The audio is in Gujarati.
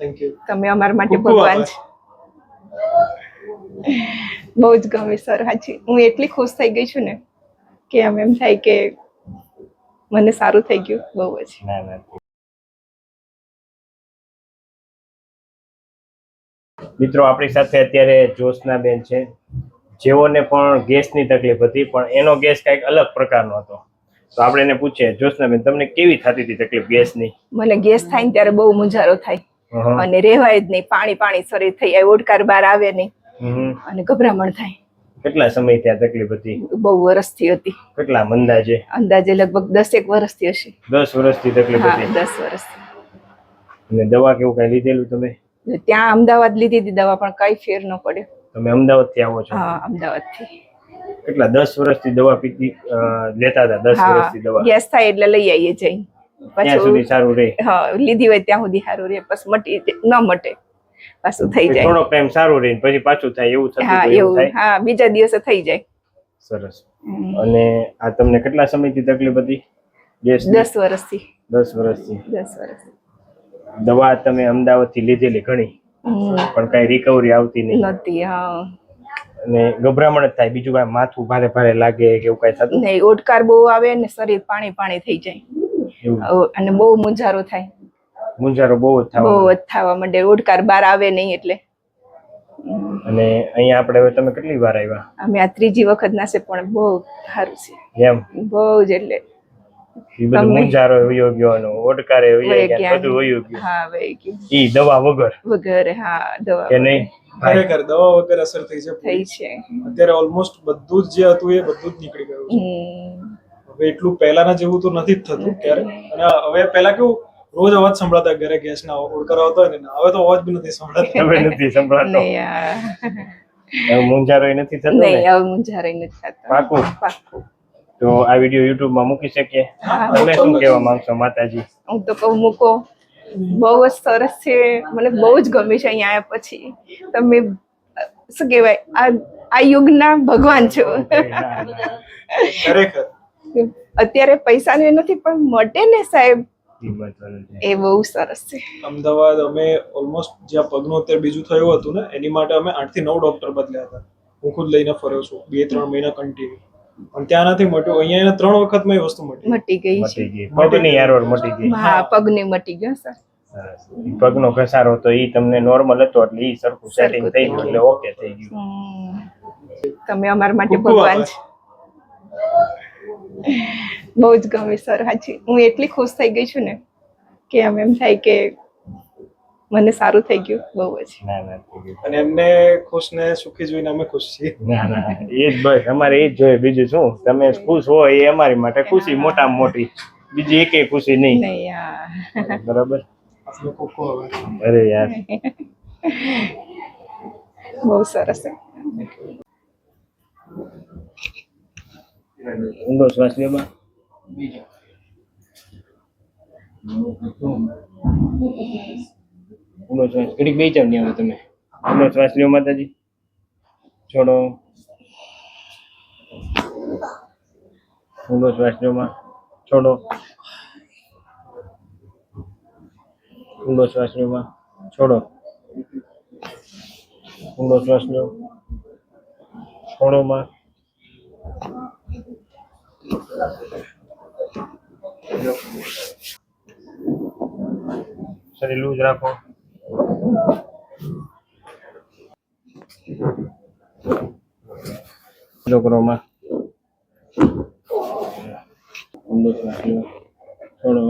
Thank you. તમે અમારા માટે ભગવાન છો. બહુ જ ગમે સર. હાજી હું એટલી ખુશ થઈ ગઈ છું ને કે આમ એમ થાય કે મને સારું થઈ ગયું બહુ જ. મિત્રો આપણી સાથે અત્યારે જ્યોત્સનાબેન છે, જેઓને પણ ગેસની તકલીફ હતી, પણ એનો ગેસ કંઈક અલગ પ્રકારનો હતો. તો આપણે એને પૂછીએ, જ્યોત્સનાબેન તમને કેવી થતી હતી તકલીફ ગેસની? મને ગેસ થાય ને ત્યારે બહુ મુંજારો થાય અને રહેવાય જ નહીં, પાણી પાણી શરીર થઈ જાય, ઓડકાર બહાર આવે નહીં અને ગભરામણ થાય. કેટલા સમય ત્યાં તકલીફ હતી? બહુ વર્ષથી હતી. કેટલા અંદાજે? અંદાજે લગભગ 10 વર્ષથી હશે. 10 વર્ષથી તકલીફ હતી? 10 વર્ષથી. અને દવા કેવું કઈ લીધેલું તમે? ત્યાં અમદાવાદ લીધી હતી દવા, પણ કઈ ફેર ન પડ્યો. તમે અમદાવાદ થી આવો છો? હા, અમદાવાદ થી. કેટલા 10 વર્ષથી દવા પીતી લેતા હતા? 10 વર્ષથી દવા? ગેસ થાય એટલે લઈ આવીએ જઈ. ત્યાં સુધી સારું રહે? હા, લીધી હોય ત્યાં સુધી સારું રહે, પછી મટી ન મટે, પાછું થઈ જાય. થોડો ટાઈમ સારું રહે પછી પાછું થાય એવું થતું? હા, એવું. હા, બીજા દિવસે થઈ જાય. સરસ. અને આ તમને કેટલા સમયથી તકલીફ હતી? 10 વર્ષથી. 10 વર્ષથી. 10 વર્ષથી. દવા તમે અમદાવાદ થી લીધેલી ઘણી, પણ કઈ રિકવરી આવતી નથી. હા. અને ગભરામણ જ થાય, બીજું કઈ માથું ભારે ભારે લાગે કે એવું કઈ થતું નહીં? ઓડકાર બહુ આવે ને શરીર પાણી પાણી થઈ જાય અને બહુ મુંજારો થાય. મુંજારો બહુ જ થવા માંડે, ઓડકાર બહાર આવે નહીં એટલે. અને અહીંયા આપણે હવે તમે કેટલી વાર આવ્યા? અમે આ 3જી વખત ના છે, પણ બહુ સારું છે એમ? બહુ જ. એટલે મુંજારો વયો ગયો અને ઓડકારે વયો ગયા, બધું વયો ગયું. હા, વયો ગયું. ઈ દવા વગર. હા, દવા કે નહીં? ખરેખર દવા વગર અસર થઈ છે. અત્યારે ઓલમોસ્ટ બધું જ જે હતું એ બધું જ નીકળી ગયું છે. હવે એટલું પહેલાના જેવું તો નથી જ થતું ક્યારે. અને હવે પહેલા કેવું રોજ અવાજ સંભળાતા ઘરે ગેસના ઓડકાર આવતા હોય ને, હવે તો અવાજ બી નથી સંભળાતો. હવે નથી સંભળાતો. મુંજારો નથી થતો? નહીં, હવે મુંજારો નથી થતો. પાકું? પાકું. તો આ વિડિયો YouTube માં મૂકી શકીએ? તમે શું કહેવા માંગશો માતાજી? હું તો કહું મૂકો. બહુ જ સરસ છે, મને બહુ જ ગમે છે. અહીંયા આવ્યા પછી તમે શું કહેવાય, આ યુગના ભગવાન છો. ખરેખર અત્યારે પૈસાની નથી, પણ મટે ને સાહેબ, એ બહુ સરસ છે. અમદાવાદ અમે ઓલમોસ્ટ જ્યાં પગનું અત્યારે બીજું થયું હતું ને, એની માટે અમે 8 થી 9 ડોક્ટર બદલ્યા હતા. હું ખુદ લઈને ફર્યો છું 2-3 મહિના કન્ટિન્યુ, પણ ત્યાં નથી મટ્યું. અહીંયા 3 વખતમાં એ વસ્તુ મટી ગઈ. પગની એરર મટી ગઈ? હા, પગની મટી ગયો સર. પગનો ઘસારો હતો ઈ તમને નોર્મલ હતો, એટલે ઈ સરખું સેટિંગ થઈ ગયું, એટલે ઓકે થઈ ગયું. તમે અમારા માટે ભગવાન છો. બહુ જ ગમે સર. હાજી હું એટલી ખુશ થઈ ગઈ છું ને કે આમ એમ થાય કે મને સારું થઈ ગયું બહુ જ. અને એમને ખુશ ને સુખી જોઈને અમે ખુશ છીએ. એ જ બસ અમારે એ જ જોઈએ, બીજું શું. તમે ખુશ હો એ અમારી માટે ખુશી મોટામાં મોટી, બીજી એકેય ખુશી નહીં. બરાબર? અરે યાર બહુ સરસ. ઊંડો શ્વાસ લે બા. ઊંડો શ્વાસ ઘડીક બેસી જાવ ને. હવે તમે ઊંડો શ્વાસ લ્યો માતાજી. છોડો. ઊંડો શ્વાસ લ્યો માં. છોડો. ઊંડો શ્વાસ લ્યો માં. છોડો. ઊંડો શ્વાસ લ્યો. છોડો માં. શરીર લૂઝ રાખો. છોકરોમાં ઊંડો શ્વાસ લ્યો. છોડો.